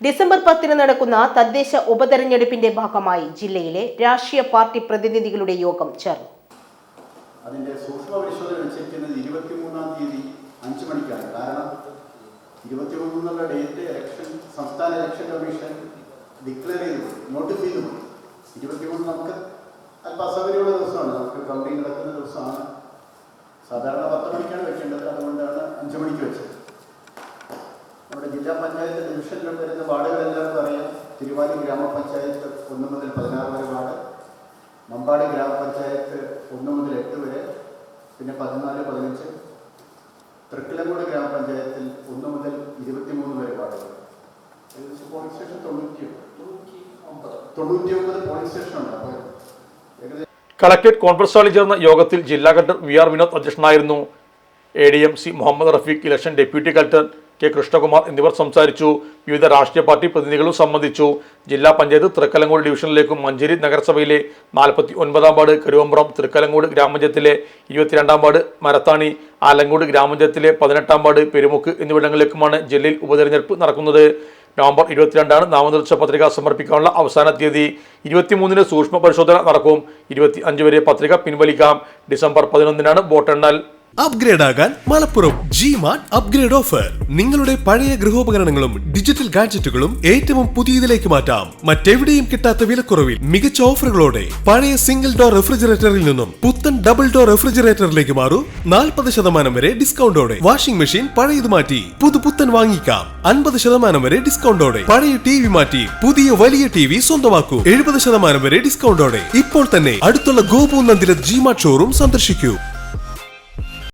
December 10 നടക്കുന്ന തദ്ദേശ ഉപതെരഞ്ഞെടുപ്പിന്റെ ഭാഗമായി ജില്ലയിലെ രാഷ്ട്രീയ പാർട്ടി പ്രതിനിധികളുടെ യോഗം ചേർന്നു. അതിന്റെ സൂക്ഷ്മ പരിശോധന വെച്ചിരിക്കുന്നത് 23-ാം തീയതി 5 മണിക്കാണ്. കാരണം 23 ഡേറ്റ് സംസ്ഥാന ഇലക്ഷൻ കമ്മീഷൻ ഡിക്ലെയർ ചെയ്തു, നോട്ടീസ് ചെയ്തു. 23 നമുക്ക് അല്പം അസൗകര്യമുള്ള ദിവസമാണ്, നമുക്ക് കൗണ്ടിങ് നടക്കുന്ന ദിവസമാണ്. സാധാരണ 10 മണിക്കാണ് വെക്കേണ്ടത്, അതുകൊണ്ടാണ് 5 മണിക്ക് വെച്ചത്. നമ്മുടെ ജില്ലാ പഞ്ചായത്ത് ഡിവിഷനിൽ വരുന്ന വാർഡുകളെല്ലാവർക്കും അറിയാം. തിരുവാലി ഗ്രാമപഞ്ചായത്ത് 1 മുതൽ 16 വരെ വാർഡ്, മമ്പാട് ഗ്രാമപഞ്ചായത്ത് 1 മുതൽ 8 വരെ, പിന്നെ 14, 15, തൃക്കലങ്കോട് ഗ്രാമപഞ്ചായത്തിൽ 1 മുതൽ 23 വരെ വാർഡുകൾ. പോളിംഗ് സ്റ്റേഷൻ 99 പോളിംഗ് സ്റ്റേഷനുണ്ട്. അപ്പോൾ കളക്ടറേറ്റ് കോൺഫറൻസ് ഹാളിൽ ചേർന്ന യോഗത്തിൽ ജില്ലാ കളക്ടർ VR വിനോദ് അധ്യക്ഷനായിരുന്നു. ADMC Muhammad Rafeeq, election deputy collector K Krishnakumar എന്നിവർ സംസാരിച്ചു. വിവിധ രാഷ്ട്രീയ പാർട്ടി പ്രതിനിധികളും സംബന്ധിച്ചു. ജില്ലാ പഞ്ചായത്ത് തൃക്കലങ്കോട് ഡിവിഷനിലേക്കും മഞ്ചേരി നഗരസഭയിലെ 49-ാം വാർഡ്, കരുവമ്പ്രം തൃക്കലങ്കോട് ഗ്രാമപഞ്ചായത്തിലെ 22-ാം വാർഡ്, മരത്താണി ആലങ്കോട് ഗ്രാമപഞ്ചായത്തിലെ 18-ാം വാർഡ്, പെരുമുക്ക് എന്നിവിടങ്ങളിലേക്കുമാണ് ജില്ലയിൽ ഉപതെരഞ്ഞെടുപ്പ് നടക്കുന്നത്. നവംബർ 22 നാമനിർദ്ദേശ പത്രിക സമർപ്പിക്കാനുള്ള അവസാന തീയതി. 23 സൂക്ഷ്മ പരിശോധന നടക്കും. 25 വരെ പത്രിക പിൻവലിക്കാം. ഡിസംബർ 11 വോട്ടെണ്ണൽ. അപ്ഗ്രേഡ് ആകാൻ മലപ്പുറം ജിമാർട്ട് അപ്ഗ്രേഡ് ഓഫർ. നിങ്ങളുടെ പഴയ ഗൃഹോപകരണങ്ങളും ഡിജിറ്റൽ ഗാഡ്ജറ്റുകളും ഏറ്റവും പുതിയതിലേക്ക് മാറ്റാം. മറ്റെവിടെയും കിട്ടാത്ത വിലക്കുറവിൽ മികച്ച ഓഫറുകളോടെ പഴയ സിംഗിൾ ഡോർ റെഫ്രിജറേറ്ററിൽ നിന്നും പുത്തൻ ഡബിൾ ഡോർ റെഫ്രിജറേറ്ററിലേക്ക് മാറൂ. 40% വരെ ഡിസ്കൗണ്ടോടെ. വാഷിംഗ് മെഷീൻ പഴയത് മാറ്റി പുതുപുത്തൻ വാങ്ങിക്കാം. 50% വരെ ഡിസ്കൗണ്ടോടെ. പഴയ TV മാറ്റി പുതിയ വലിയ TV സ്വന്തമാക്കൂ. 70% വരെ ഡിസ്കൗണ്ടോടെ. ഇപ്പോൾ തന്നെ അടുത്തുള്ള ഗോപു നന്ദിരത്ത് ജിമാർട്ട് ഷോറൂം സന്ദർശിക്കൂ.